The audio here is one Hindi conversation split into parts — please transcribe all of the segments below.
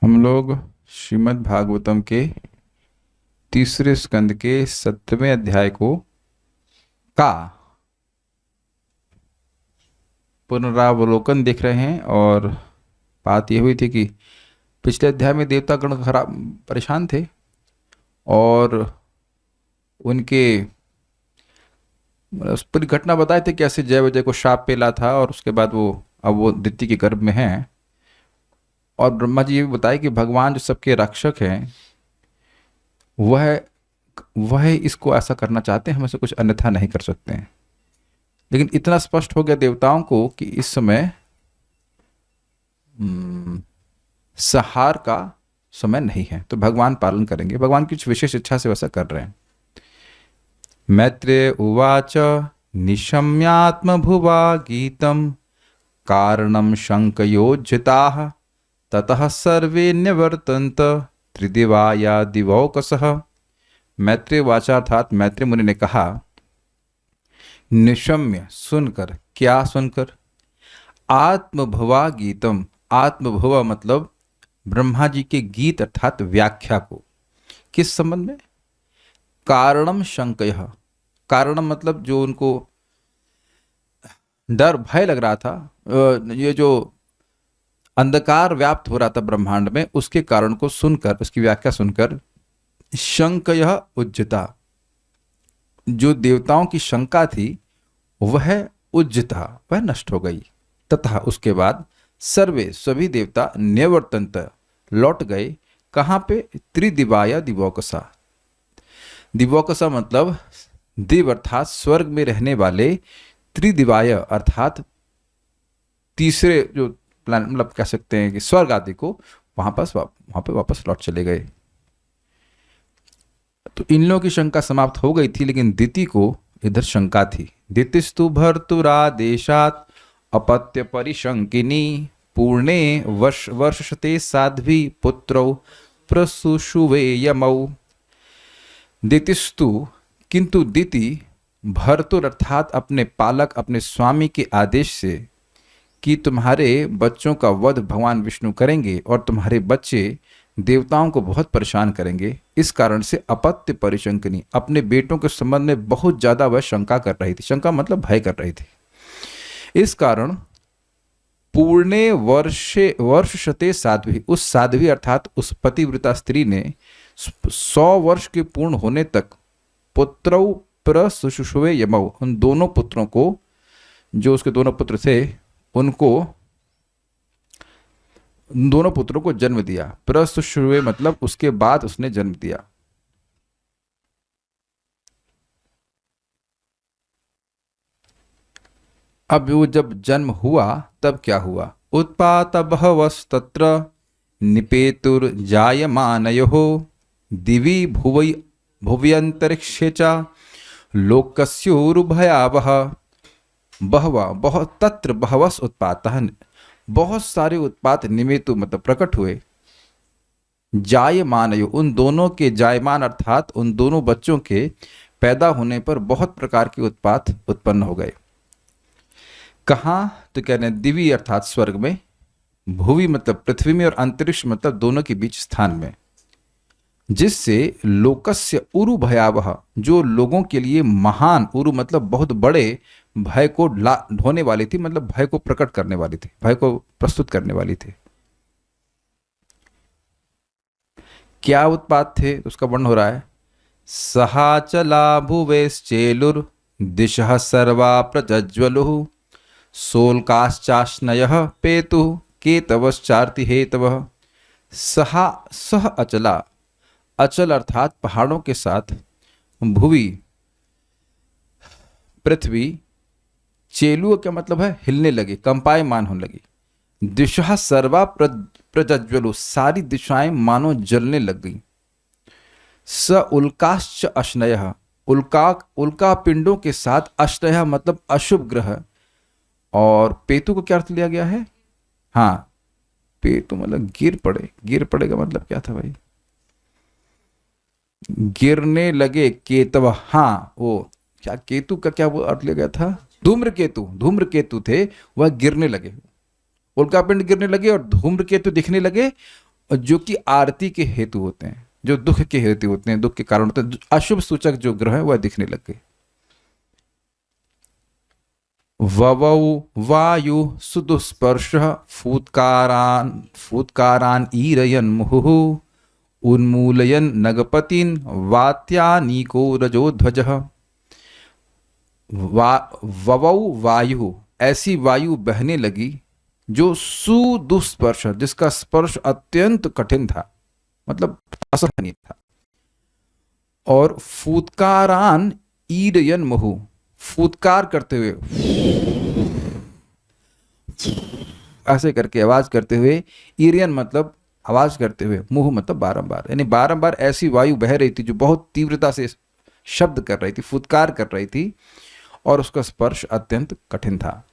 हम लोग श्रीमद् भागवतम के तीसरे स्कंद के 7वें अध्याय का पुनरावलोकन देख रहे हैं। और बात यह हुई थी कि पिछले अध्याय में देवतागण खराब परेशान थे और उनके उस पूरी घटना बताए थे, कैसे जय विजय को शाप पेला था और उसके बाद वो दिति के गर्भ में हैं। और ब्रह्मा जी ये भी बताए कि भगवान जो सबके रक्षक हैं वह वह इसको ऐसा करना चाहते हैं, हम ऐसे कुछ अन्यथा नहीं कर सकते हैं। लेकिन इतना स्पष्ट हो गया देवताओं को कि इस समय संहार का समय नहीं है, तो भगवान पालन करेंगे। भगवान की कुछ विशेष इच्छा से वैसा कर रहे हैं। मैत्रेय उवाच निशम्यात्मभुवा गीतम कारणम शंकयोज्जिताः ततः सर्वे निवर्तन्त त्रिदिवाया दिवौकसः। मैत्रेय वाचा अर्थात मैत्रेय मुनि ने कहा, निशम्य सुनकर, क्या सुनकर? आत्मभवा गीतम, आत्मभवा मतलब ब्रह्मा जी के गीत अर्थात व्याख्या को। किस संबंध में? कारणम शंकय, कारणम मतलब जो उनको डर भय लग रहा था, ये जो अंधकार व्याप्त हो रहा था ब्रह्मांड में, उसके कारण को सुनकर, उसकी व्याख्या सुनकर शंकय उज्जता, जो देवताओं की शंका थी वह उज्जता, वह नष्ट हो गई। तथा उसके बाद सर्वे सभी देवता निवर्तन्त लौट गए। कहाँ पे? त्रिदिवाया दिवौकसा। दिवौकसा मतलब दिव अर्थात स्वर्ग में रहने वाले, त्रिदिवाय अर्थात तीसरे जो प्लान, मतलब कह सकते हैं कि स्वर्ग आदि को, वहां पे वापस लौट चले गए। तो इन लोगों की शंका समाप्त हो गई थी, लेकिन दिति को इधर शंका थी। दितिस्तु भर्तुरादेशात् अपत्य परिशंकिनी पूर्णे वर्षशते साध्वी पुत्रौ प्रसूषुवे यमौ। दितिस्तु, किंतु दिति भर्तुर अर्थात अपने पालक, अपने स्वामी के आदेश से कि तुम्हारे बच्चों का वध भगवान विष्णु करेंगे और तुम्हारे बच्चे देवताओं को बहुत परेशान करेंगे, इस कारण से अपत्य परिशंकनी, अपने बेटों के संबंध में बहुत ज्यादा वह शंका कर रही थी। शंका मतलब भय कर रही थी। इस कारण पूर्णे वर्षशते साध्वी, उस साध्वी अर्थात उस पतिव्रता स्त्री ने 100 वर्ष के पूर्ण होने तक पुत्रौ प्रसुषुवे यमौ, उन दोनों पुत्रों को, जो उसके दोनों पुत्र थे, दोनों पुत्रों को जन्म दिया। प्रसुषुवे मतलब उसके बाद उसने जन्म दिया। अब वो जब जन्म हुआ तब क्या हुआ? उत्पात बहवस्तत्र निपेतुर्जायमानयोः दिवि भुव्यंतरिक्षे च लोकस्योरुभयावः। बहवा बहुत, तत्र बहवस उत्पातः, बहुत सारे उत्पात, निमेतु मतलब प्रकट हुए, जायमानयो उन दोनों के, जायमान अर्थात उन दोनों बच्चों के पैदा होने पर बहुत प्रकार के उत्पात उत्पन्न हो गए। कहाँ? तो कह रहे हैं दिवी अर्थात स्वर्ग में, भुवि मतलब पृथ्वी में, और अंतरिक्ष मतलब दोनों के बीच स्थान में, जिससे लोकस्य उरु भयावह, जो लोगों के लिए महान, उरु मतलब बहुत बड़े भय को ढोने वाली थी, मतलब भय को प्रकट करने वाली थी, भय को प्रस्तुत करने वाली थी। क्या उत्पात थे? उसका वर्णन हो रहा है। सहाचला भुवेश्चेलुर दिशः सर्वा प्रज्वलुः सोल्काश्चाश्नयः पेतुः केतवश्चार्ति हेतवः। सह अचला, अचल अर्थात पहाड़ों के साथ, भुवि पृथ्वी, चेलुओं का मतलब है हिलने लगी, कंपायमान होने लगी। दिशा सर्वा प्रज्वलु, सारी दिशाएं मानो जलने लग गई। स उल्काश्च अश्नयः, उल्का पिंडों के साथ, अश्नयः मतलब अशुभ ग्रह। और पेतु को क्या अर्थ लिया गया है? हाँ, पेतु मतलब गिर पड़े, गिर पड़ेगा मतलब क्या था भाई? गिरने लगे, केतव, हाँ वो क्या, केतु का क्या वो अर्थ लिया गया था? धूम्रकेतु, धूम्रकेतु थे, वह गिरने लगे, उल्कापिंड गिरने लगे और धूम्रकेतु दिखने लगे, और जो कि आरती के हेतु होते हैं, जो दुख के हेतु होते हैं, दुख के कारण होते हैं, अशुभ सूचक जो ग्रह है वह दिखने लग गए। ववौ वायु सुदुस्पर्श फूत्कारान ईरयन मुहुः उन्मूलयन नगपतिन वात्यानीको रजोध्वज। ववौ वायु, ऐसी वायु बहने लगी जो सुदुस्पर्श, जिसका स्पर्श अत्यंत कठिन था, मतलब असहनीय था। और फूत्कारान ईरयन मुहु, फूत्कार करते हुए, ऐसे करके आवाज करते हुए, ईरयन मतलब आवाज करते हुए, मुहु मतलब बारंबार, यानी बारंबार ऐसी वायु बह रही थी जो बहुत तीव्रता से शब्द कर रही थी, फुत्कार कर रही थी, और उसका स्पर्श अत्यंत कठिन था।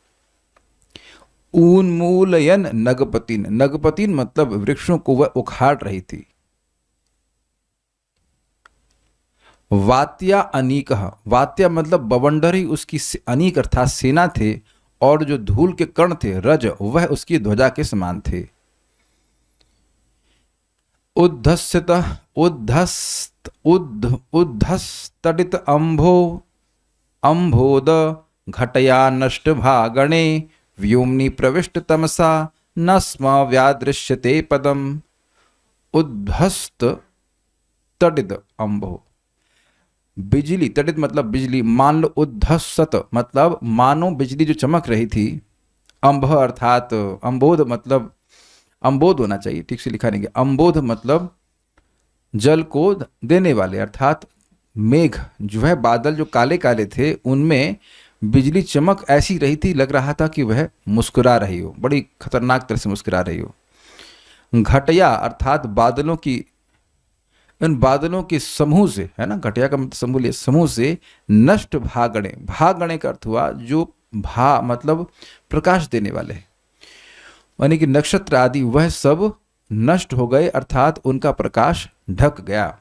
उन्मूलयन नगपतिन, नगपतिन मतलब वृक्षों को वह उखाड़ रही थी। वात्या अनीक, वात्या मतलब बवंडर ही उसकी अनीक अर्थात सेना थे, और जो धूल के कण थे रज, वह उसकी ध्वजा के समान थे। उद्धस्त उद्धस्तडित अम्भोद घटया नष्ट भागणे व्योम्नि प्रविष्ट तमसा न स्म व्यादृश्यते पदम। उद्धस्त तडित अम्भो, बिजली, तडित मतलब बिजली, मान लो उद्धस्त मतलब मानो बिजली जो चमक रही थी। अंभ अर्थात अंबोध मतलब अंबोध होना चाहिए, ठीक से लिखा नहीं गया। अंबोध मतलब जल को देने वाले, अर्थात मेघ जो है, बादल जो काले काले थे उनमें बिजली चमक ऐसी रही थी, लग रहा था कि वह मुस्कुरा रही हो, बड़ी खतरनाक तरह से मुस्कुरा रही हो। घटया अर्थात बादलों की, इन बादलों के समूह से, है ना, घटया का समूह, समूह से नष्ट भागणे, भागणे का अर्थ हुआ जो भा मतलब प्रकाश देने वाले, यानी कि नक्षत्र आदि वह सब नष्ट हो गए, अर्थात उनका प्रकाश ढक गया।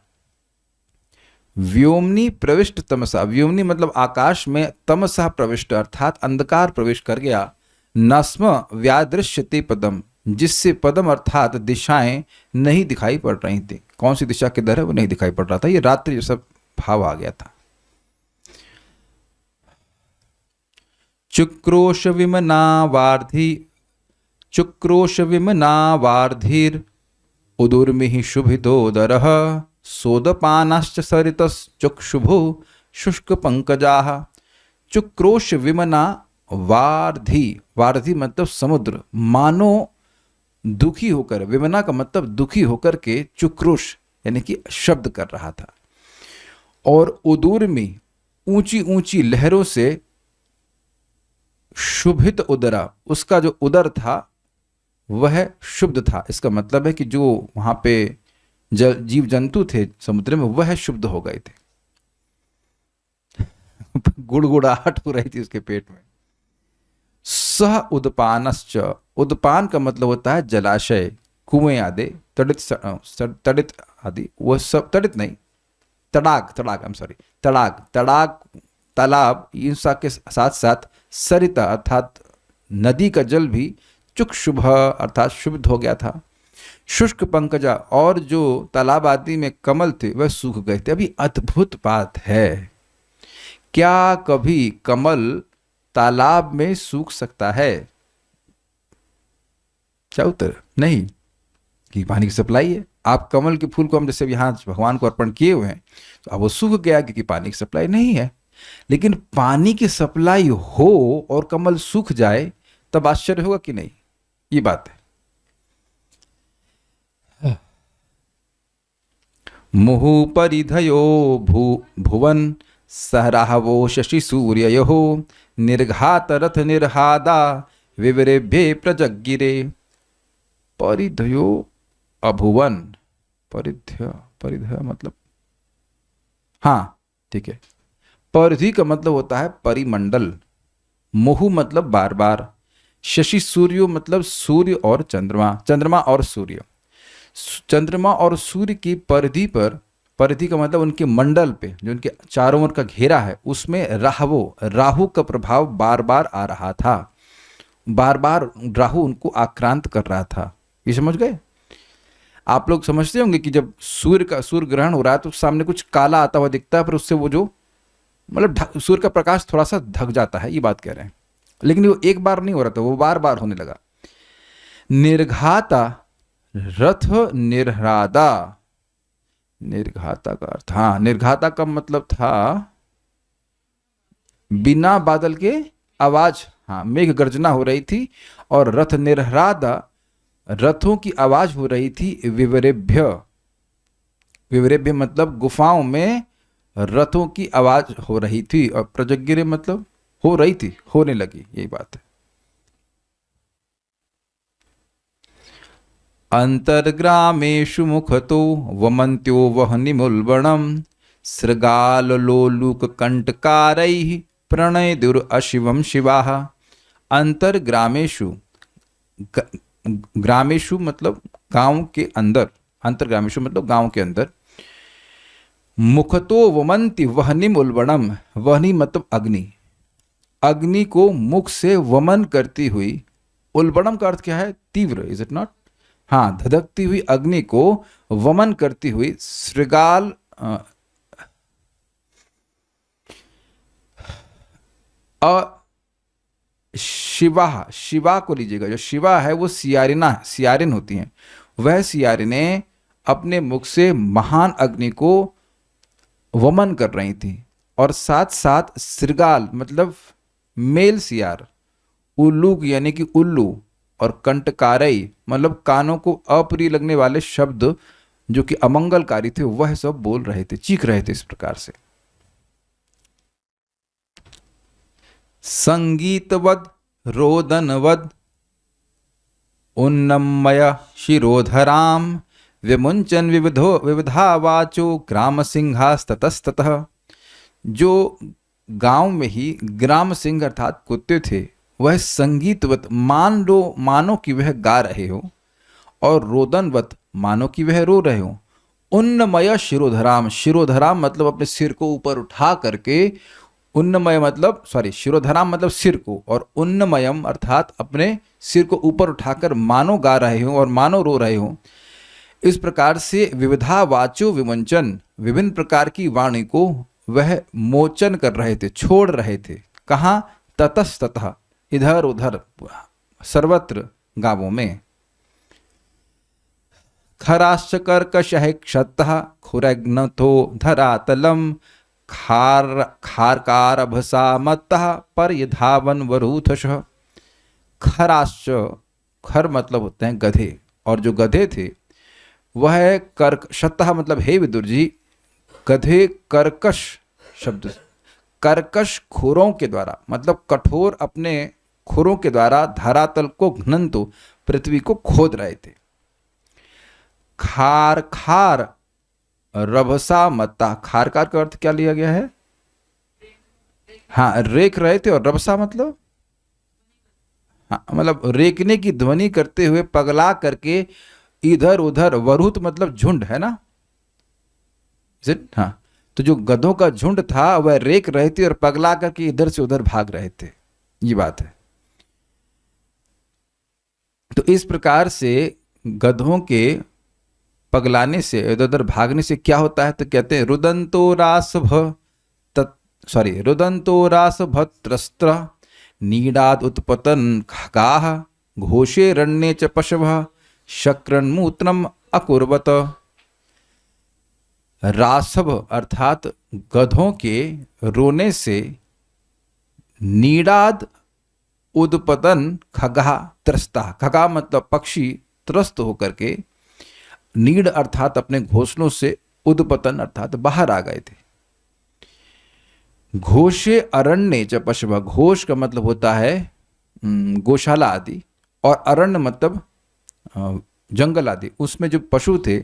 व्योमनी प्रविष्ट तमसा, व्योमनी मतलब आकाश में, तमसा प्रविष्ट अर्थात अंधकार प्रवेश कर गया। नस्म व्यादृश्यते पदम, जिससे पदम अर्थात दिशाएं नहीं दिखाई पड़ रही थी। कौन सी दिशा किधर है वो नहीं दिखाई पड़ रहा था, ये रात्रि जैसा भाव आ गया था। चुक्रोश विमना वार्धि, चुक्रोश विमना वार्धिर उदुर्मिहि शुभितोदरः सोदपानाश्च सरितश्चुक्षुभो शुष्क पंकजाः। चुक्रोश विमना वार्धि, वार्धि मतलब समुद्र, मानो दुखी होकर, विमना का मतलब दुखी होकर के चुक्रोश यानी कि शब्द कर रहा था। और उदुर्मि ऊंची ऊंची लहरों से, शुभित उदरा, उसका जो उदर था वह शुद्ध था। इसका मतलब है कि जो वहां पे जीव जंतु थे समुद्र में वह शुद्ध हो गए थे। गुड़गुड़ाहट हो रही थी उसके पेट में। सह उदपानश्च, उदपान का मतलब होता है जलाशय, कुएं आदि, तड़ित आदि, वह सब, तड़ित नहीं, तड़ाग, तड़ाग, तालाब, इन सब के साथ साथ सरिता अर्थात नदी का जल भी चुक्षुभ अर्थात शुद्ध हो गया था। शुष्क पंकजा, और जो तालाब आदि में कमल थे वह सूख गए थे। अभी अद्भुत बात है, क्या कभी कमल तालाब में सूख सकता है? क्या उत्तर? नहीं, कि पानी की सप्लाई है। आप कमल के फूल को हम जैसे यहाँ भगवान को अर्पण किए हुए हैं तो अब वो सूख गया क्योंकि पानी की सप्लाई नहीं है। लेकिन पानी की सप्लाई हो और कमल सूख जाए तब आश्चर्य होगा कि नहीं? ये बात है। मुहु परिधयो भुवन सहराहवो शशि सूर्ययो निर्घात रथ निर्हादा विवरेभ्ये प्रजगिरे। परिधयो अभुवन, परिधय मतलब, हाँ ठीक है, परिधि का मतलब होता है परिमंडल, मुहु मतलब बार बार, शशि सूर्यो मतलब सूर्य और चंद्रमा, चंद्रमा और सूर्य, चंद्रमा और सूर्य की परिधि पर, परिधि का मतलब उनके मंडल पे जो उनके चारों ओर का घेरा है उसमें राहवो, राहु का प्रभाव बार बार आ रहा था, बार बार राहु उनको आक्रांत कर रहा था। ये समझ गए? आप लोग समझते होंगे कि जब सूर्य ग्रहण हो रहा है तो सामने कुछ काला आता हुआ दिखता है, पर उससे वो जो मतलब सूर्य का प्रकाश थोड़ा सा ढक जाता है, ये बात कह रहे हैं। लेकिन वो एक बार नहीं हो रहा था, वो बार बार होने लगा। निर्घाता रथ निर्ह्रादा, निर्घाता का अर्थ, हाँ निर्घाता का मतलब था बिना बादल के आवाज, हाँ मेघ गर्जना हो रही थी, और रथ निर्ह्रादा रथों की आवाज हो रही थी। विवरेभ्य, विवरेभ्य मतलब गुफाओं में रथों की आवाज हो रही थी, और प्रजगिरे मतलब हो रही थी, होने लगी, यही बात है। अंतर्ग्रामेषु मुखतो वमन्त्यो वह्निमुल्बणम् सृगालोलुककण्टकारैः प्रणयदुरशिवं शिवाः। अंतर्ग्रामेषु, ग्रामेषु मतलब गांव के अंदर, अंतर्ग्रामेषु मतलब गांव के अंदर। मुखतो वमन्ति वह्निम उल्बणम, वह्नि मतलब अग्नि, अग्नि को मुख से वमन करती हुई। उल्बणम का अर्थ क्या है? तीव्र, इज इट नॉट? हाँ, धधकती हुई अग्नि को वमन करती हुई श्रृगाल शिवा, शिवा को लीजिएगा, जो शिवा है वो सियारिना, सियारिन होती हैं, वह सियारिनें अपने मुख से महान अग्नि को वमन कर रही थी, और साथ साथ श्रृगाल मतलब मेल सियार, उल्लू यानी कि उल्लू, और कंटकारई मतलब कानों को अप्रिय लगने वाले शब्द जो कि अमंगलकारी थे, वह सब बोल रहे थे, चीख रहे थे इस प्रकार से। संगीतवद रोदनवद उन्नमय शिरोधराम विमुंचन विविधा वाचो ग्राम सिंहास्ततस्ततः। जो गांव में ही ग्राम सिंह अर्थात कुत्ते थे, वह संगीतवत मानो कि वह गा रहे हो, और रोदनवत मानो कि वह रो रहे हो। उन्नमय शिरोधराम, शिरोधराम मतलब अपने सिर को ऊपर उठा करके, उन्नमय मतलब शिरोधराम मतलब सिर को, और उन्नमयम अर्थात अपने सिर को ऊपर उठाकर मानो गा रहे हो और मानो रो रहे हो। इस प्रकार से विविधा वाचो विमंचन, विभिन्न प्रकार की वाणी को वह मोचन कर रहे थे, छोड़ रहे थे। कहाँ? ततस्ततः, इधर उधर, सर्वत्र गांवों में। खराश्च कर्कशः क्षतः खुरग्नथो धरातलम खारकारभसा मत्तः पर्यधावन वरूथशः। खराश्च, खर मतलब होते हैं गधे, और जो गधे थे वह कर्कशतः मतलब हे विदुर जी, गधे कर्कश शब्द, कर्कश खुरों के द्वारा मतलब कठोर अपने खुरों के द्वारा धरातल को घनंतो पृथ्वी को खोद रहे थे। खार खार रभसा मत्ता, खारकार का अर्थ क्या लिया गया है? हाँ, रेख रहे थे, और रभसा मतलब हाँ मतलब रेखने की ध्वनि करते हुए पगला करके इधर उधर, वरुत मतलब झुंड है ना, हाँ, तो जो गधों का झुंड था वह रेख रहे थे और पगला करके इधर से उधर भाग रहे थे, ये बात है। तो इस प्रकार से गधों के पगलाने से, इधर उधर भागने से क्या होता है? तो कहते हैं रुदंतो रुदंतो रास भत्रस्त्र नीडाद उत्पतन खगाः घोषे रण्ये च पशवः शक्रन्मूत्रम अकुर्वत। रासभ अर्थात गधों के रोने से, नीडाद उदपतन खगा त्रस्ता, खगा मतलब पक्षी, त्रस्त होकर के, नीड अर्थात अपने घोंसलों से, उदपतन अर्थात बाहर आ गए थे। घोषे अरण्य च पशव, घोष का मतलब होता है गौशाला आदि, और अरण्य मतलब जंगल आदि, उसमें जो पशु थे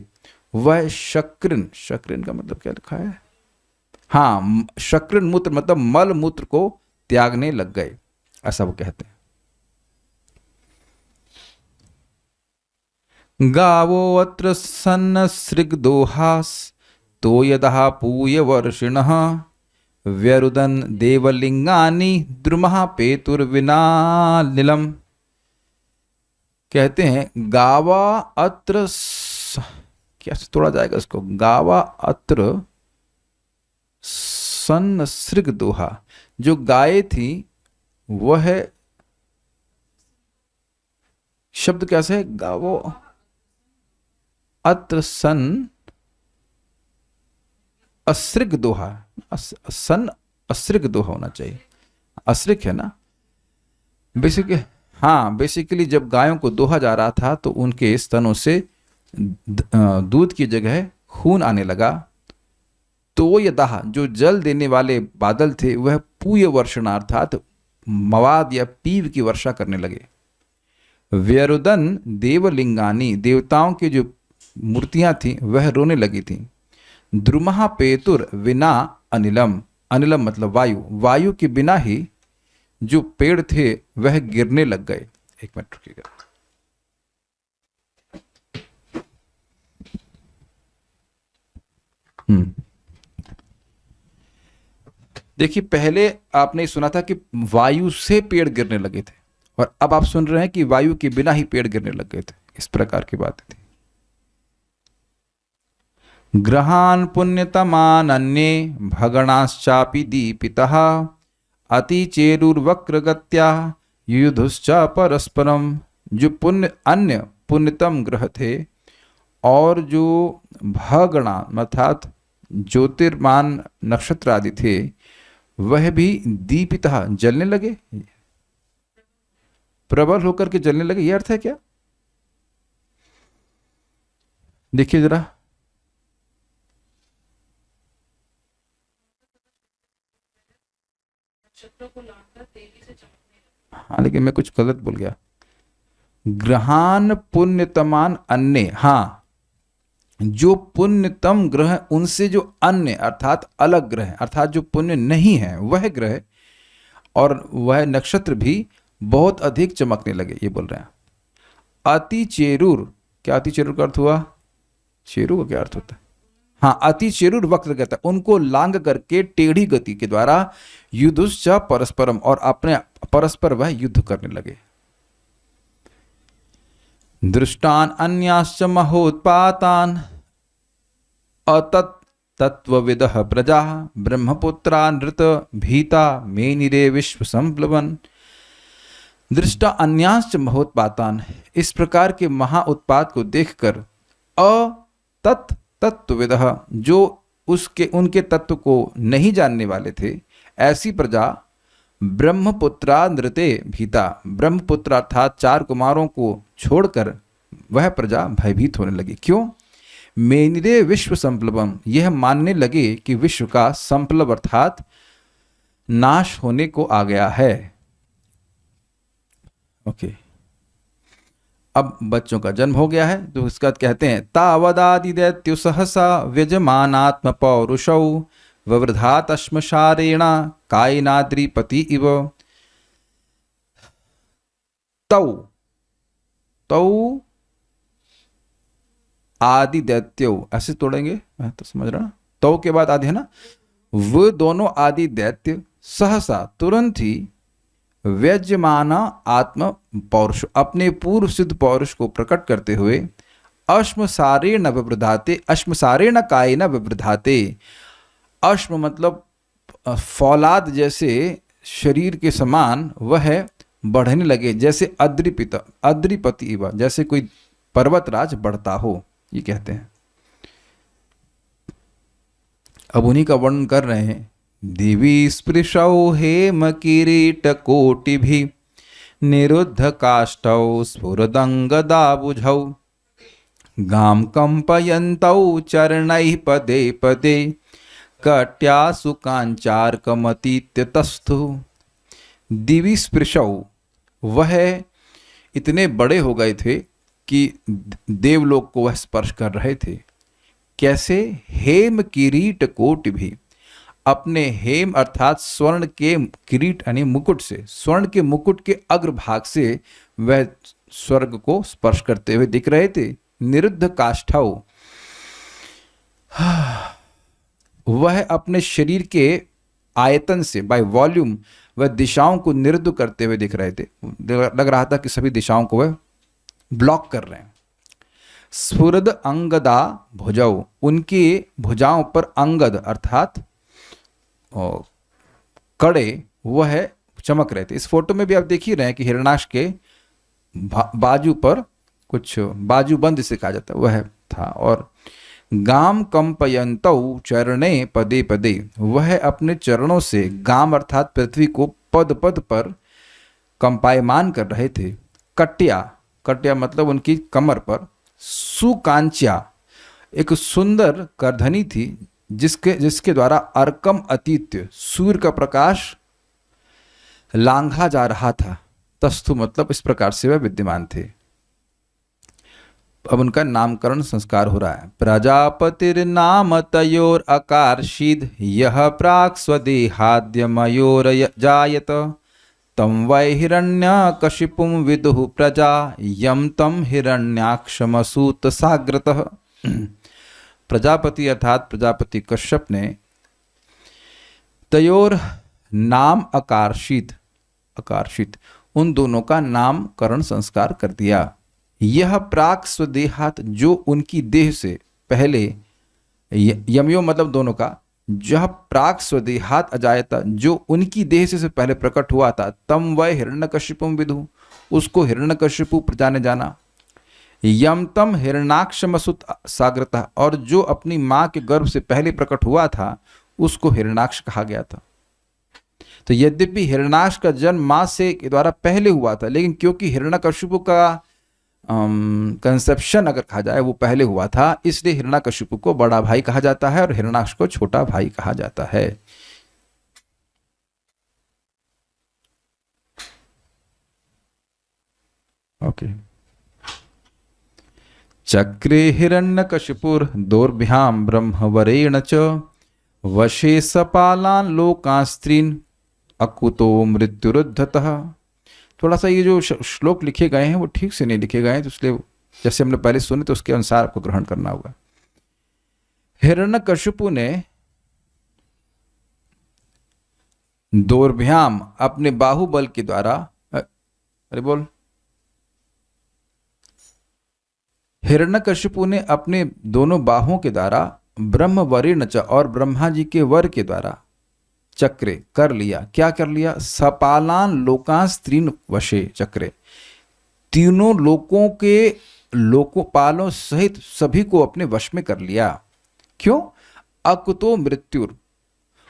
वह शक्रिन, शक्रिन का मतलब क्या लिखा है? हाँ, शक्रिन मूत्र मतलब मल मूत्र को त्यागने लग गए, ऐसा वो कहते हैं। गावो अत्र सन्नसृग्दोहास तो यदः पूय वर्षिणः व्यरुदन देवलिंगानि द्रुमः पेतुर्विनालिलम। कहते हैं गावा अत्र कैसे तोड़ा जाएगा इसको? गावा अत्र सन्नसृग दोहा। जो गाय थी वह शब्द कैसे है? गावो अत्र सन असृग दोहा। सन असृग दोहा होना चाहिए, असृग है ना बेसिकली। हाँ, बेसिकली जब गायों को दोहा जा रहा था तो उनके स्तनों से दूध की जगह खून आने लगा। तो ये दाह, जो जल देने वाले बादल थे, वह पूय वर्षण अर्थात मवाद या पीव की वर्षा करने लगे। व्यरुदन देवलिंगानी, देवताओं की जो मूर्तियां थीं वह रोने लगी थीं। द्रुमहा पेतुर विना अनिलम, अनिलम मतलब वायु, वायु के बिना ही जो पेड़ थे वह गिरने लग गए। एक मिनट रुकिएगा। देखिए, पहले आपने सुना था कि वायु से पेड़ गिरने लगे थे, और अब आप सुन रहे हैं कि वायु के बिना ही पेड़ गिरने लग गए थे। इस प्रकार की बातें थी। ग्रहान पुण्यतमान अन्ये भगणाश्चापि दीपितः अति चेरुर्वक्रगत्या युयुधुश्च परस्परम। जो अन्य पुण्यतम ग्रह थे और जो भगणा अर्थात ज्योतिर्मान नक्षत्र आदि थे वह भी दीपितः जलने लगे, प्रबल होकर के जलने लगे। यह अर्थ है क्या? देखिए जरा, हाँ लेकिन मैं कुछ गलत बोल गया। ग्रहान पुण्यतमान अन्य, हाँ जो पुण्यतम ग्रह उनसे जो अन्य अर्थात अलग ग्रह अर्थात जो पुण्य नहीं है वह ग्रह और वह नक्षत्र भी बहुत अधिक चमकने लगे, ये बोल रहे हैं। अति चेरुर, क्या अति चेरुर का अर्थ हुआ? चेरु का क्या अर्थ होता है? हाँ, अति चेरुर वक्र कहता है, उनको लांग करके टेढ़ी गति के द्वारा युद्धुश्च परस्परम, और अपने परस्पर वह युद्ध करने लगे। दृष्टान अन्याश्च महोत्पातान अतत् तत्वविदः प्रजा ब्रह्मपुत्रा नृत भीता मेनिरे विश्व संप्लवन। दृष्टा अन्याश्च महोत्पातान, इस प्रकार के महा उत्पात को देखकर अतत् तत्वविदः, जो उसके उनके तत्व को नहीं जानने वाले थे, ऐसी प्रजा ब्रह्मपुत्रा नृते भीता, ब्रह्मपुत्र अर्थात 4 कुमारों को छोड़कर वह प्रजा भयभीत होने लगी। क्यों? मेनिरे विश्व संप्लवम, यह मानने लगे कि विश्व का संप्लव अर्थात नाश होने को आ गया है। ओके, अब बच्चों का जन्म हो गया है तो उसका कहते हैं तावदादि दैत्यो सहसा व्यजमानात्म पौरुषौ ववृधात अश्मशारेण कायनाद्रिपति इव। तौ तौ आदि दैत्यो, ऐसे तोड़ेंगे तो समझ रहा ना, तौ के बाद आदि है ना, वो दोनों आदि दैत्य सहसा तुरंत ही व्यज्यमाना आत्म पौरुष, अपने पूर्व सिद्ध पौरुष को प्रकट करते हुए अश्मसारेण विवृधाते, अश्मसारेण कायेन विवृधाते। अश्म मतलब फौलाद जैसे शरीर के समान वह बढ़ने लगे, जैसे अद्रिपति इव, जैसे कोई पर्वतराज बढ़ता हो, ये कहते हैं। अब उन्हीं का वर्णन कर रहे हैं। दिवि स्पृशौ हेम किरीट कोटिभिः निरुद्ध काष्ठौ स्फुरदंगदाबुझौ गाम कंपयन्तौ चरणैः पदे पदे कट्यासु कांचार्कमतीत्यतस्थु। दिवि स्पृशौ, वह इतने बड़े हो गए थे कि देवलोक को वह स्पर्श कर रहे थे। कैसे? हेम किरीट कोटि भी, अपने हेम अर्थात स्वर्ण के किरीट यानी मुकुट से, स्वर्ण के मुकुट के अग्रभाग से वह स्वर्ग को स्पर्श करते हुए दिख रहे थे। निरुद्ध काष्ठौ, वह अपने शरीर के आयतन से बाय वॉल्यूम वह दिशाओं को निरुद्ध करते हुए दिख रहे थे। लग रहा था कि सभी दिशाओं को वह ब्लॉक कर रहे हैं। स्फुरद अंगदा भुजौ, उनकी भुजाओं पर अंगद अर्थात कड़े वह चमक रहे थे। इस फोटो में भी आप देख ही रहे हैं कि हिरण्याक्ष के बाजू पर कुछ बाजूबंद से कहा जाता है वह था। और गाम कंपयन्तौ चरणे पदे पदे, वह अपने चरणों से गाम अर्थात पृथ्वी को पद पद पर कंपायमान कर रहे थे। कट्या, कट्या मतलब उनकी कमर पर। सुकांच्या, एक सुंदर करधनी थी जिसके द्वारा अर्कम अतीत्य, सूर्य का प्रकाश लांघा जा रहा था। तस्थु मतलब इस प्रकार से वह विद्यमान थे। अब उनका नामकरण संस्कार हो रहा है। प्रजापतिर्नाम तयोर अकार्षिद, यह प्राक् स्वदेहाद्य मयोर जायत, तम वै हिरण्यकशिपुं विदुः प्रजा, यम तम हिरण्याक्षमसूत साग्रतः। प्रजापति अर्थात प्रजापति कश्यप ने तयोर नाम अकार्षित, अकार्षित उन दोनों का नामकरण संस्कार कर दिया। यह प्राक स्वदेहात, जो उनकी देह से पहले, यमयो मतलब दोनों का, जह प्राक स्वदेहात अजायता, जो उनकी देह से पहले प्रकट हुआ था, तम वह हिरण्यकशिपुं विदु, उसको हिरण्यकशिपु प्रजा ने जाना। यम तम हिरण्याक्षमसुत साग्रता, और जो अपनी मां के गर्भ से पहले प्रकट हुआ था उसको हिरण्याक्ष कहा गया था। तो यद्यपि हिरण्याक्ष का जन्म मां से के द्वारा पहले हुआ था, लेकिन क्योंकि हिरण्यकशिपु का कंसेप्शन अगर कहा जाए वो पहले हुआ था, इसलिए हिरण्यकशिपु को बड़ा भाई कहा जाता है और हिरण्याक्ष को छोटा भाई कहा जाता है। ओके। चक्रे हिरण्यकशिपुर दोर्भ्याम ब्रह्मवरेण च, वशे सपालान लोकान् स्त्रीन् अकुतो मृत्युरुद्धतः। थोड़ा सा ये जो श्लोक लिखे गए हैं वो ठीक से नहीं लिखे गए हैं, तो इसलिए जैसे हमने पहले सुने तो उसके अनुसार आपको ग्रहण करना होगा। हिरण्यकशिपु ने दोर्भ्याम अपने बाहुबल के द्वारा, अरे बोल, हिरण्यकशिपु ने अपने दोनों बाहों के द्वारा ब्रह्मवरेण च, और ब्रह्मा जी के वर के द्वारा चक्रे कर लिया। क्या कर लिया? सपालान लोकान् स्त्रीन् वशे चक्रे, तीनों लोकों के लोकोपालों सहित सभी को अपने वश में कर लिया। क्यों? अकुतो मृत्युर,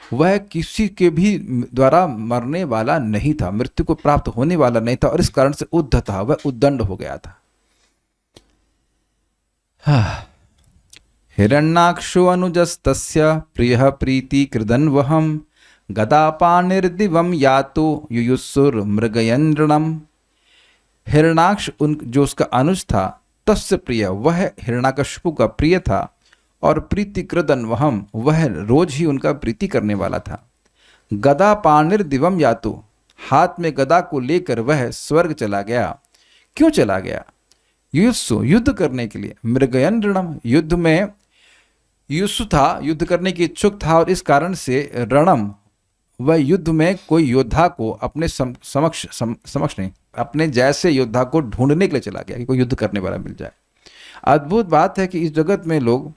वह किसी के भी द्वारा मरने वाला नहीं था, मृत्यु को प्राप्त होने वाला नहीं था, और इस कारण से उद्धता, वह उद्दंड हो गया था। हिरण्याक्षो अनुजस्तस्य प्रियः प्रीति कृदन्वहम्, गदापाणिर्दिवं यातो युयुस्सुर मृगयन्द्रणम। हिरण्याक्ष जो उसका अनुज था, तस्य प्रिय, वह हिरण्याकशिपु का प्रिय था, और प्रीतिकृदन वहम, वह रोज ही उनका प्रीति करने वाला था। गदापाणिर्दिवं यातो, हाथ में गदा को लेकर वह स्वर्ग चला गया। क्यों चला गया? युयुस्सु, युद्ध करने के लिए। मृगयन्द्रणम, युद्ध में युयुस्सु था, युद्ध करने की इच्छुक था, और इस कारण से रणम, वह युद्ध में कोई योद्धा को अपने समक्ष नहीं, अपने जैसे योद्धा को ढूंढने के लिए चला गया कि कोई युद्ध करने वाला मिल जाए। अद्भुत बात है कि इस जगत में लोग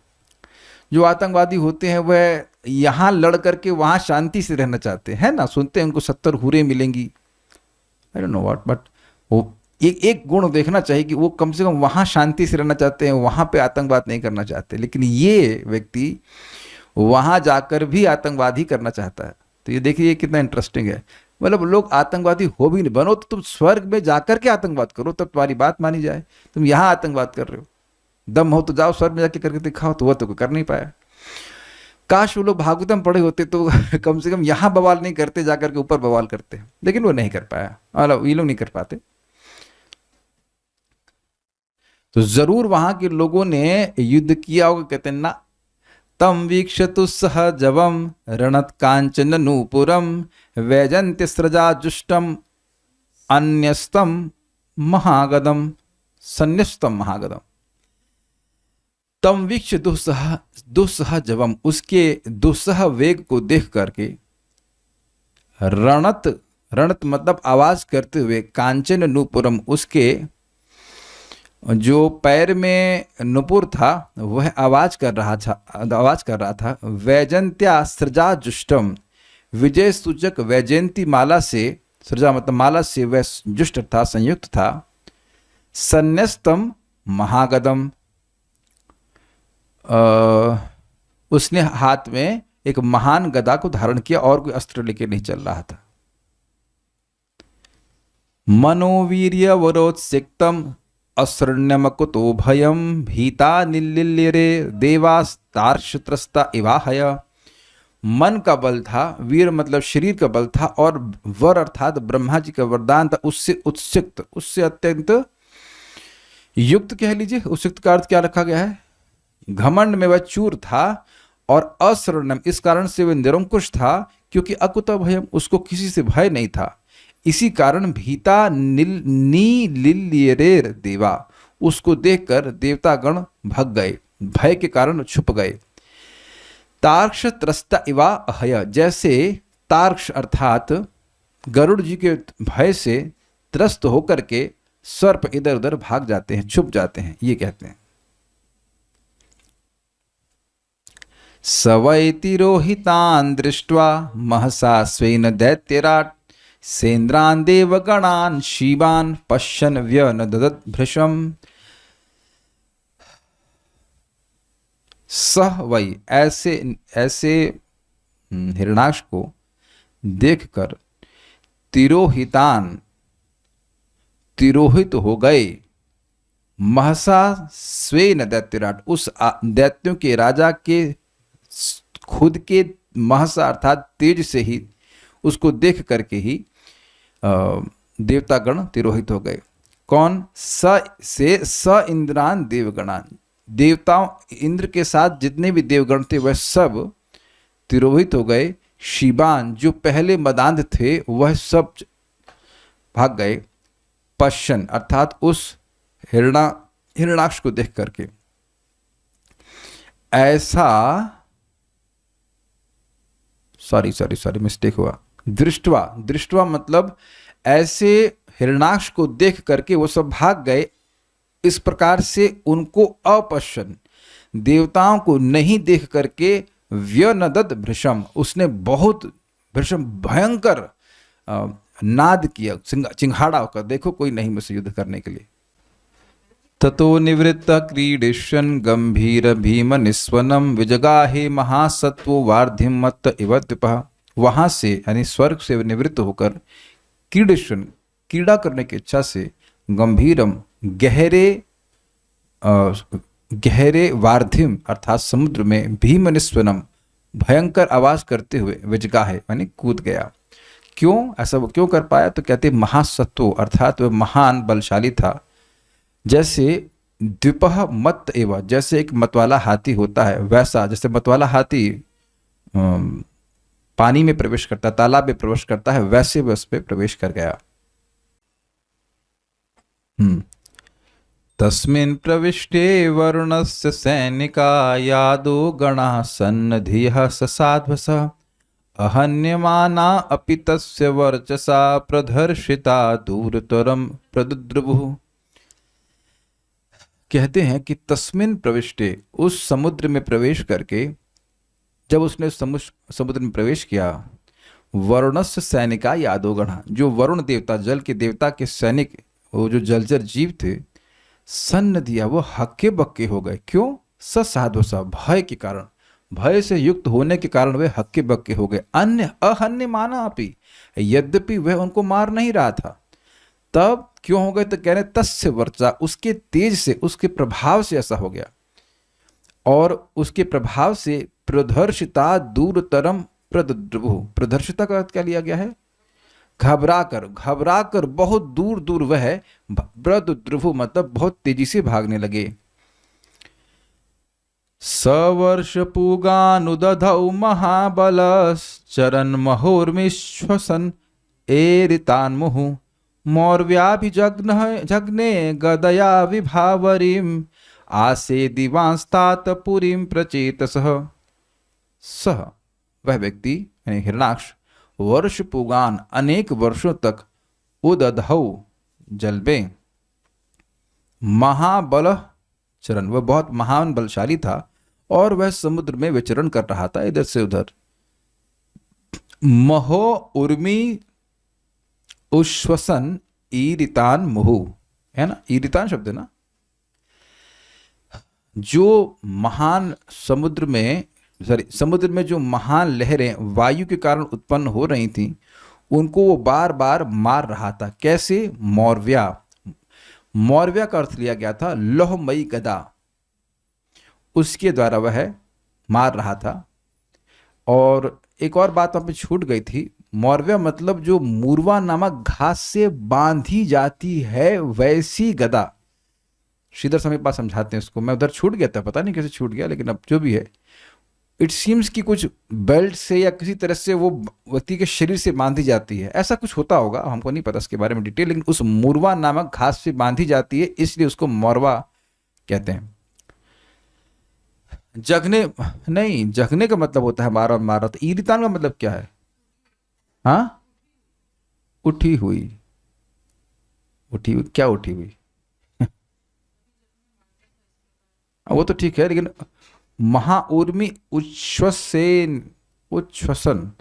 जो आतंकवादी होते हैं वह यहाँ लड़ करके वहाँ शांति से रहना चाहते हैं ना। सुनते हैं उनको 70 हुरें मिलेंगी, I don't know what, but वो एक गुण देखना चाहिए कि वो कम से कम वहाँ शांति से रहना चाहते हैं, वहाँ पे आतंकवाद नहीं करना चाहते। लेकिन ये व्यक्ति वहाँ जाकर भी आतंकवाद ही करना चाहता है। तो ये देखिए कितना इंटरेस्टिंग है। मतलब लोग आतंकवादी हो भी नहीं, बनो तो तुम स्वर्ग में जाकर के आतंकवाद करो, तब तुम्हारी बात मानी जाए। तुम यहाँ आतंकवाद कर रहे हो, दम हो तो जाओ स्वर्ग में जाके करके दिखाओ। तो वह तो कर नहीं पाया। काश वो लोग भागवतम पढ़े होते तो कम से कम यहाँ बवाल नहीं करते, जाकर के ऊपर बवाल करते, लेकिन वो नहीं कर पाया, मतलब ये लोग नहीं कर पाते। तो जरूर वहां के लोगों ने युद्ध किया होगा। कहते हैं ना, तम वीक्षतु सहजवम रणत कांचन नूपुरम, वैजंत्य स्रजा जुष्टम अन्यस्तम महागदम, संन्यस्तम महागदम। तम वीक्ष दुस्सहजवम, उसके दुस्सह वेग को देख करके, रणत, रणत मतलब आवाज करते हुए, कांचन नूपुरम, उसके जो पैर में नुपुर था वह आवाज कर रहा था। वैजंत्या सृजा जुष्टम, विजय सूचक वैजयंती माला से, सृजा मतलब माला से वह जुष्ट था, संयुक्त था। संन्यस्तम महागदम, उसने हाथ में एक महान गदा को धारण किया और कोई अस्त्र लेके नहीं चल रहा था। मनोवीर्य वरोत्सिक्तम असृण्यमकुतो भयम भीता निल्लिल्यरे देवास्तार्क्षत्रस्ता इवाहय। मन का बल था, वीर मतलब शरीर का बल था, और वर अर्थात ब्रह्मा जी का वरदान था, उससे उत्सिक्त, उससे अत्यंत युक्त कह लीजिए। उत्सिक्त का अर्थ क्या रखा गया है? घमंड में वह चूर था, और असृण्यम इस कारण से वह निरंकुश था, क्योंकि अकुत भयम उसको किसी से भय नहीं था। इसी कारण भीता नीलिल्यरेर देवा, उसको देखकर देवतागण भग गए, भय के कारण छुप गए। तार्क्ष त्रस्ता इवा अहय, जैसे तार्क्ष अर्थात गरुड़ जी के भय से त्रस्त होकर के सर्प इधर उधर भाग जाते हैं, छुप जाते हैं, ये कहते हैं। सवै तिरोहितान् दृष्ट्वा महसा स्वेन दैत्यराट सेन्द्रान् देवगणान् शिवान् पश्यन् व्यनददत् भृशम्। सह वै, ऐसे हिरणाक्ष को देखकर तिरोहितान, तिरोहित हो गए, महसा स्वेन दैत्यराट, उस दैत्यों के राजा के खुद के महसा अर्थात तेज से ही, उसको देख करके ही देवतागण तिरोहित हो गए। कौन? स इंद्रान देवगणान, देवताओं इंद्र के साथ जितने भी देवगण थे वह सब तिरोहित हो गए। शिवान, जो पहले मदांध थे वह सब भाग गए। पश्चन अर्थात उस हिरणाक्ष को देख करके। ऐसा सॉरी मिस्टेक हुआ। दृष्टवा मतलब ऐसे हिरणाक्ष को देख करके वो सब भाग गए। इस प्रकार से उनको अपश्यन, देवताओं को नहीं देख करके, व्यनदद भृशम, उसने बहुत भृशम भयंकर नाद किया, चिंघाड़ा होकर, देखो कोई नहीं मुझसे युद्ध करने के लिए। ततो निवृत्त क्रीडिष्यन् गंभीर भीम निस्वनम विजगाहे महासत्वो वार्धिम मत्त इव द्विपः। वहां से यानी स्वर्ग से निवृत्त होकर क्रीडिष्यन्, क्रीड़ा करने की इच्छा से, गंभीरम गहरे वार्धिम अर्थात समुद्र में, भीम निस्वनम भयंकर आवाज करते हुए, विजगाहे यानी कूद गया। क्यों ऐसा वो क्यों कर पाया? तो कहते महासत्व अर्थात वह महान बलशाली था। जैसे द्विपह मत एवं, जैसे एक मतवाला हाथी होता है वैसा, जैसे मतवाला हाथी पानी में प्रवेश करता है, तालाब में प्रवेश करता है, वैसे वह उस पे प्रवेश कर गया। तस्मिन् प्रविष्टे वरुणस्य सैनिका यादो गणाः सन्नधियः ससाध्वस अहन्यमाना अपि तस्य वर्चसा प्रदर्शिता दूरतरम प्रदुद्रुवुः। कहते हैं कि तस्मिन् प्रविष्टे, उस समुद्र में प्रवेश करके, जब उसने समुद्र में प्रवेश किया, वरुणस्य सैनिका यादोगण, जो वरुण देवता, जल के देवता के सैनिक, वो जो जलचर जीव थे, सन्नदिया, वो हक्के बक्के हो गए। क्यों? साधुसा, भय के कारण, भय से युक्त होने के कारण वे हक्के बक्के हो गए। अन्य अहन्य माना अपि, यद्यपि वह उनको मार नहीं रहा था, तब क्यों हो गए? तो कह रहे तस्य वर्चा, उसके तेज से, उसके प्रभाव से ऐसा हो गया। और उसके प्रभाव से प्रदर्शिता दूरतरम प्रदुद्रुवुः, प्रदर्शिता का अर्थ क्या लिया गया है? घबरा कर बहुत दूर दूर वह, प्रदुद्रुवुः मतलब बहुत तेजी से भागने लगे। सवर्ष पूगानुदधौ महाबलश्चरन् महोर्मिश्वसन् एरितान्मुहुः मौर्व्याभिजग्ने गदया विभावरीम् आसे दिवांस्तात पुरीं प्रचेतसः। सह, वह व्यक्ति यानी हिरणाक्ष, वर्ष पुगान, अनेक वर्षों तक, उदधौ जल में, महाबल चरण, वह बहुत महान बलशाली था और वह समुद्र में विचरण कर रहा था इधर से उधर। महो उर्मी उश्वसन ईरितान मुहु, है ना, ईरितान शब्द है ना। जो महान समुद्र में, समुद्र में जो महान लहरें वायु के कारण उत्पन्न हो रही थीं, उनको वो बार बार मार रहा था। कैसे? मौर्व्या, मौर्व्या का अर्थ लिया गया था लोहमयी गदा, उसके द्वारा वह मार रहा था। और एक और बात वहां पे छूट गई थी, मौर्व्या मतलब जो मूर्वा नामक घास से बांधी जाती है वैसी गदा। श्रीधर समय पास समझाते हैं इसको, मैं उधर छूट गया था, पता नहीं कैसे छूट गया, लेकिन अब जो भी है, इट सीम्स कि कुछ बेल्ट से या किसी तरह से वो व्यक्ति के शरीर से बांधी जाती है, ऐसा कुछ होता होगा, हमको नहीं पता इसके बारे में डिटेल, लेकिन उस मूर्वा नामक घास से बांधी जाती है, इसलिए उसको मौर्वा कहते हैं। जगने नहीं, जगने का मतलब होता है मारा मारा। तो ईरितान का मतलब क्या है? हाँ, उठी हुई। उठी हुई क्या? उठी हुई वो तो ठीक है, लेकिन महाउर्मी उच्छ्वसन, उच्छ्वसन,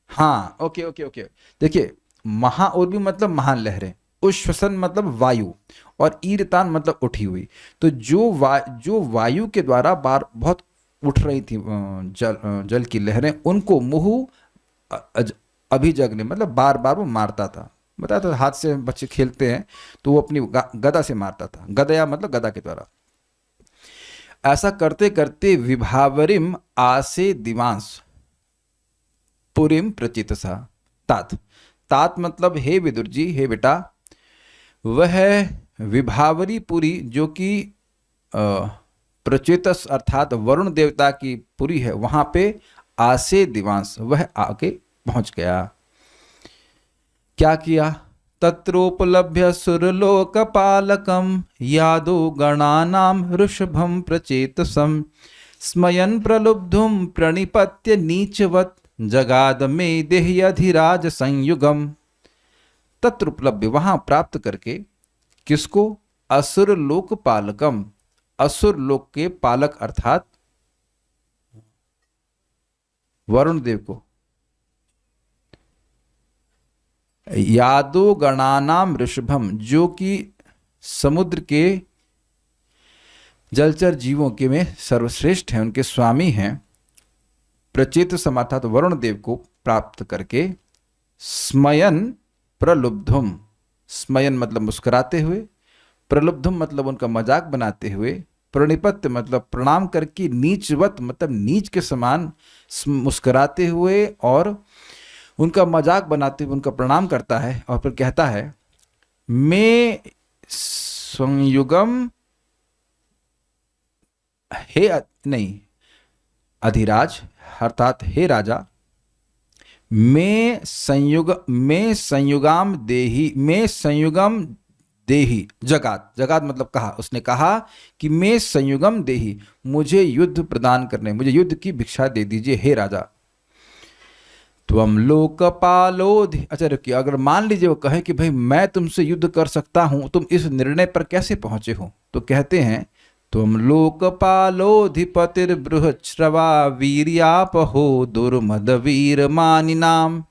हाँ ओके ओके ओके। देखिए, महाउर्मी मतलब महान लहरें, उच्छ्वसन मतलब वायु, और ईरतान मतलब उठी हुई। तो जो वायु के द्वारा बार बहुत उठ रही थी जल की लहरें, उनको मुहु अभिजग्ने मतलब बार बार वो मारता था। बताया था, हाथ से बच्चे खेलते हैं तो वो अपनी गदा से मारता था, गदया मतलब गदा के द्वारा। ऐसा करते करते विभावरिम आसे दिवांश पुरीम प्रचितसा। तात, तात मतलब हे विदुर जी, हे बेटा, वह विभावरी पुरी जो कि प्रचेतस अर्थात वरुण देवता की पुरी है, वहां पे आसे दिवांश वह आके पहुंच गया। क्या किया? तत्रोपलभ्य सुरलोकपालकं यादो गणानां ऋषभं प्रचेतसं स्मयन् प्रलुब्धुं प्रणिपत्य नीचवत् जगाद में देह्यधिराज संयुगम। तत्र उपलब्ध, वहां प्राप्त करके, किसको? असुर लोक पालकम, असुर लोक के पालक अर्थात वरुण देव को। यादो गणानाम ऋषभम, जो कि समुद्र के जलचर जीवों के में सर्वश्रेष्ठ हैं, उनके स्वामी हैं। प्रचेत समार्थात वरुण देव को प्राप्त करके, स्मयन प्रलुब्धुम, स्मयन मतलब मुस्कुराते हुए, प्रलुब्धुम मतलब उनका मजाक बनाते हुए, प्रणिपत्य मतलब प्रणाम करके, नीचवत मतलब नीच के समान मुस्कुराते हुए और उनका मजाक बनाते हुए उनका प्रणाम करता है। और फिर कहता है, मैं संयुगम, हे नहीं, अधिराज अर्थात हे राजा, मैं संयुगाम देही, मैं संयुगम देही जगात, जगात मतलब कहा, उसने कहा कि मैं संयुगम देही, मुझे युद्ध प्रदान करने, मुझे युद्ध की भिक्षा दे दीजिए हे राजा। त्वम लोकपालोधि, अच्छा रुकिए, अगर मान लीजिए वो कहे कि भाई मैं तुमसे युद्ध कर सकता हूं, तुम इस निर्णय पर कैसे पहुंचे हो? तो कहते हैं, त्वम लोकपालोधिपतिर्बृहश्रवा वीर्यापहो दुर्मद वीर मानिनाम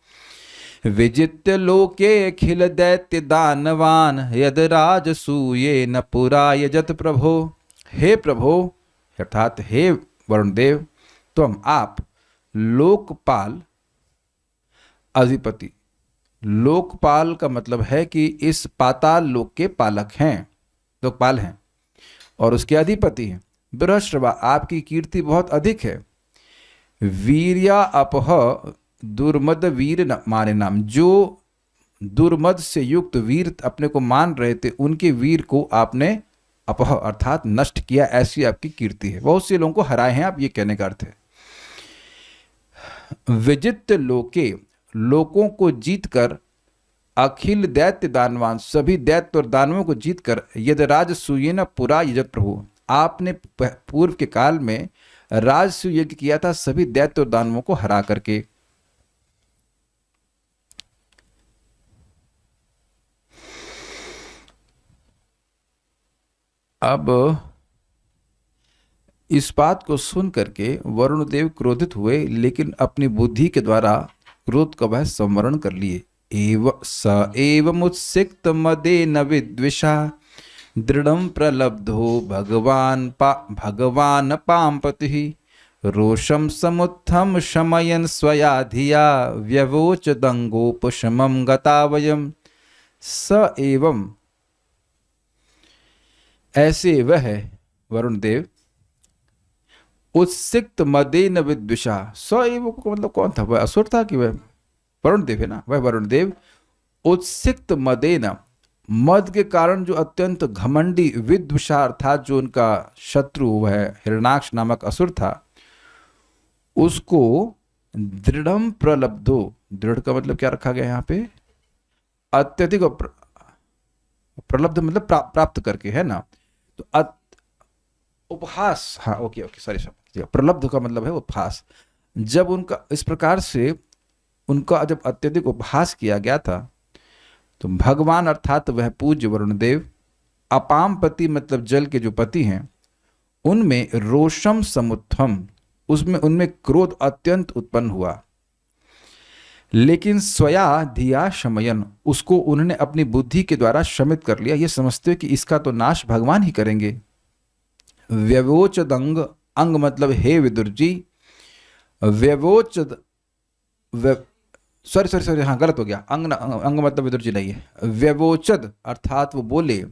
विजित्य लोके अखिल दैत्य दानवान यद राजसूये न पुरा यजत प्रभो। हे प्रभो अर्थात हे वरुण देव, तुम आप लोकपाल अधिपति, लोकपाल का मतलब है कि इस पाताल लोक के पालक हैं, लोकपाल हैं और उसके अधिपति हैं। बृहस्पति, आपकी कीर्ति बहुत अधिक है। वीर्या अपह दुर्मद वीर माने नाम, जो दुर्मद से युक्त वीर अपने को मान रहे थे, उनके वीर को आपने अपह अर्थात नष्ट किया, ऐसी आपकी कीर्ति है। बहुत से लोगों को हराए हैं आप, ये कहने का अर्थ है। विजित लोके, लोकों को जीतकर, अखिल दैत्य दानवान, सभी दैत्य और दानवों को जीतकर, यद राजसूयेन पुरा यजत प्रभु, आपने पूर्व के काल में राजसूय यज्ञ किया था सभी दैत्य और दानवों को हरा करके। अब इस बात को सुन करके वरुण देव क्रोधित हुए, लेकिन अपनी बुद्धि के द्वारा क्रोध का वह संवरण कर लिए। एवमुत्सिक्त मदेन विद्विषा दृढ़ं प्रलब्धो भगवान पाम्पति रोषम समुत्थम शमयन स्वया धिया व्यवोच दंगोपशमं गता वयम। स एवं, ऐसे वह वरुण देव उत्सिक्त मदेन विद्विषा। स एवं को मतलब कौन था? वह असुर था कि वह वरुण देव है ना? वह वरुण देव उत्सिक्त मदेन, मद के कारण जो अत्यंत घमंडी, विद्विषा अर्थात जो उनका शत्रु वह हिरणाक्ष नामक असुर था, उसको दृढ़म प्रलब्धो, दृढ़ का मतलब क्या रखा गया यहाँ पे? अत्यधिक, प्रलब्ध मतलब प्राप्त करके, है ना? तो उपहास, हाँ ओके ओके सॉरी, प्रलब्ध का मतलब है उपहास। जब उनका इस प्रकार से उनका जब अत्यधिक उपहास किया गया था, तो भगवान अर्थात वह पूज्य वरुण देव, अपाम पति मतलब जल के जो पति हैं, उनमें रोषम समुत्थम, उसमें उनमें क्रोध अत्यंत उत्पन्न हुआ। लेकिन स्वया धिया शमयन, उसको उन्होंने अपनी बुद्धि के द्वारा शमित कर लिया। ये समझते हो कि इसका तो नाश भगवान ही करेंगे। व्यवोचद अंग, अंग मतलब हे विदुर जी, व्यवोचद, सॉरी हाँ गलत हो गया, अंग मतलब विदुर जी नहीं है। व्यवोचद अर्थात वो बोले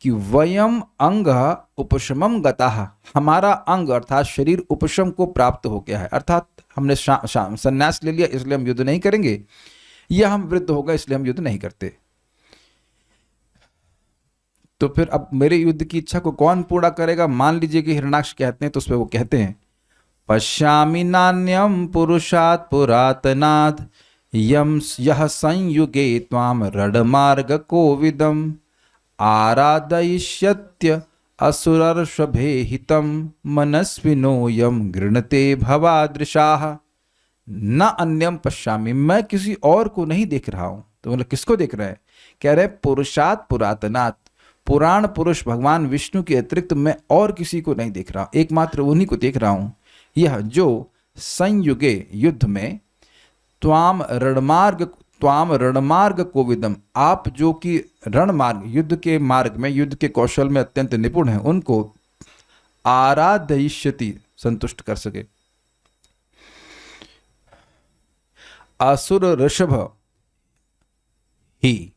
कि वयम अंग उपशमम गताः, हमारा अंग अर्थात शरीर उपशम को प्राप्त हो गया है, अर्थात हमने संन्यास ले लिया इसलिए हम युद्ध नहीं करेंगे, या हम वृद्ध हो गए इसलिए हम युद्ध नहीं करते। तो फिर अब मेरे युद्ध की इच्छा को कौन पूरा करेगा? मान लीजिए कि हिरणाक्ष कहते हैं, तो उस पर वो कहते हैं पश्यामि नान्यम पुरुषात् पुरातनात् यम यह संयुगे त्वाम रणमार्ग कोविदम आराधयिष्यत्य असुरर्षभे हितम मनस्विनो यम गृणते भवादृशाः। न अन्यम पश्यामि, मैं किसी और को नहीं देख रहा हूं। तो मतलब किसको देख रहे हैं? कह रहे पुरुषात् पुरातनात्, पुराण पुरुष भगवान विष्णु के अतिरिक्त मैं और किसी को नहीं देख रहा, एकमात्र उन्हीं को देख रहा हूं। यह जो संयुगे युद्ध में, त्वाम रणमार्ग कोविदम, आप जो कि रणमार्ग युद्ध के मार्ग में, युद्ध के कौशल में अत्यंत निपुण हैं, उनको आराधयिष्यति संतुष्ट कर सके। असुर ऋषभ ही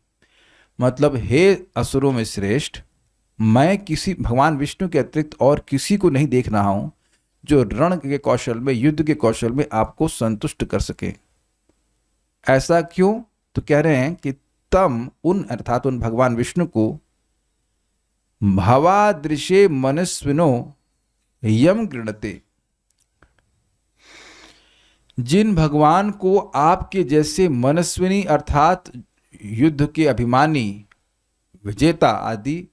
मतलब हे असुरों में श्रेष्ठ, मैं किसी भगवान विष्णु के अतिरिक्त और किसी को नहीं देख रहा हूं जो रण के कौशल में, युद्ध के कौशल में आपको संतुष्ट कर सके। ऐसा क्यों? तो कह रहे हैं कि तम, उन अर्थात उन भगवान विष्णु को, भवादृशे मनस्विनो यम गृणते, जिन भगवान को आपके जैसे मनस्विनी अर्थात युद्ध के अभिमानी, विजेता आदि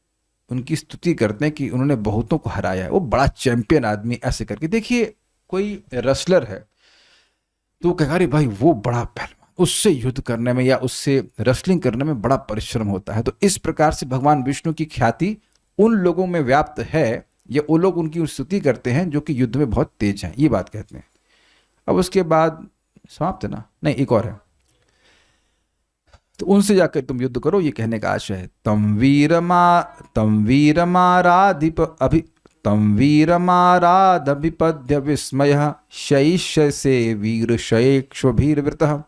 उनकी स्तुति करते हैं कि उन्होंने बहुतों को हराया है, वो बड़ा चैंपियन आदमी, ऐसे करके। देखिए कोई रेसलर है तो कहेगा अरे भाई वो बड़ा पहलवान, उससे युद्ध करने में या उससे रेसलिंग करने में बड़ा परिश्रम होता है। तो इस प्रकार से भगवान विष्णु की ख्याति उन लोगों में व्याप्त है, या वो लोग उनकी स्तुति करते हैं जो कि युद्ध में बहुत तेज हैं, ये बात कहते हैं। अब उसके बाद समाप्त है ना? नहीं, एक और है। तो उनसे जाकर तुम युद्ध करो, ये कहने का आशय है। तम वीरमारादभिपद्य विस्मयः शैष्यसे वीरशयेक्ष्वभिर्वृतः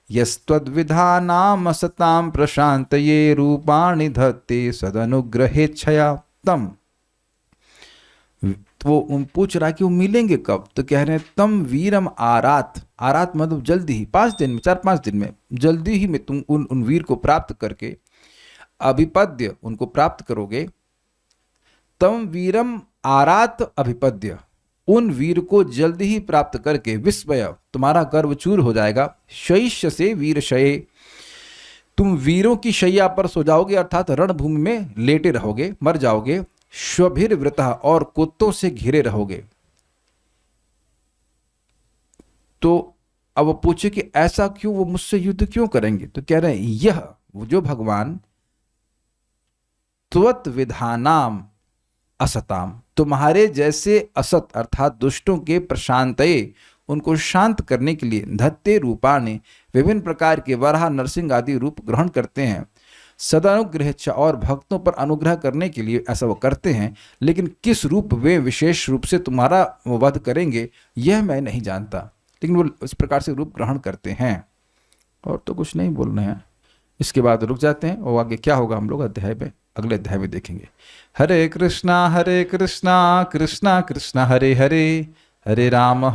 यस्त्वद्विधानाम सतां प्रशान्तये रूपाणि धत्ते सदनुग्रहेच्छया तम। तो वो पूछ रहा है कि वो मिलेंगे कब? तो कह रहे हैं तम वीरम आरात, आरात मतलब जल्दी ही, 5 दिन में, 4-5 दिन में, जल्दी ही में तुम उन वीर को प्राप्त करके, अभिपद्य उनको प्राप्त करोगे। तम वीरम आरात अभिपद्य, उन वीर को जल्दी ही प्राप्त करके, विस्मय तुम्हारा गर्व चूर हो जाएगा, शैष्य से वीर शये, तुम वीरों की शैया पर सो जाओगे, अर्थात रणभूमि में लेटे रहोगे, मर जाओगे। श्वभिर्वृतः, और कुत्तों से घिरे रहोगे। तो अब वो पूछे कि ऐसा क्यों, वो मुझसे युद्ध क्यों करेंगे? तो कह रहे हैं यह वो जो भगवान त्वत विधानाम, असताम, तुम्हारे जैसे असत अर्थात दुष्टों के प्रशांतये, उनको शांत करने के लिए धत्ते रूपाने, विभिन्न प्रकार के वराह नरसिंह आदि रूप ग्रहण करते हैं। सदानुग्रह च, और भक्तों पर अनुग्रह करने के लिए ऐसा वो करते हैं, लेकिन किस रूप वे विशेष रूप से तुम्हारा वध करेंगे यह मैं नहीं जानता, लेकिन वो इस प्रकार से रूप ग्रहण करते हैं। और तो कुछ नहीं बोल रहे हैं। इसके बाद रुक जाते हैं और आगे क्या होगा हम लोग अध्याय में, अगले अध्याय में देखेंगे। हरे कृष्णा कृष्णा कृष्णा कृष्णा हरे हरे, हरे राम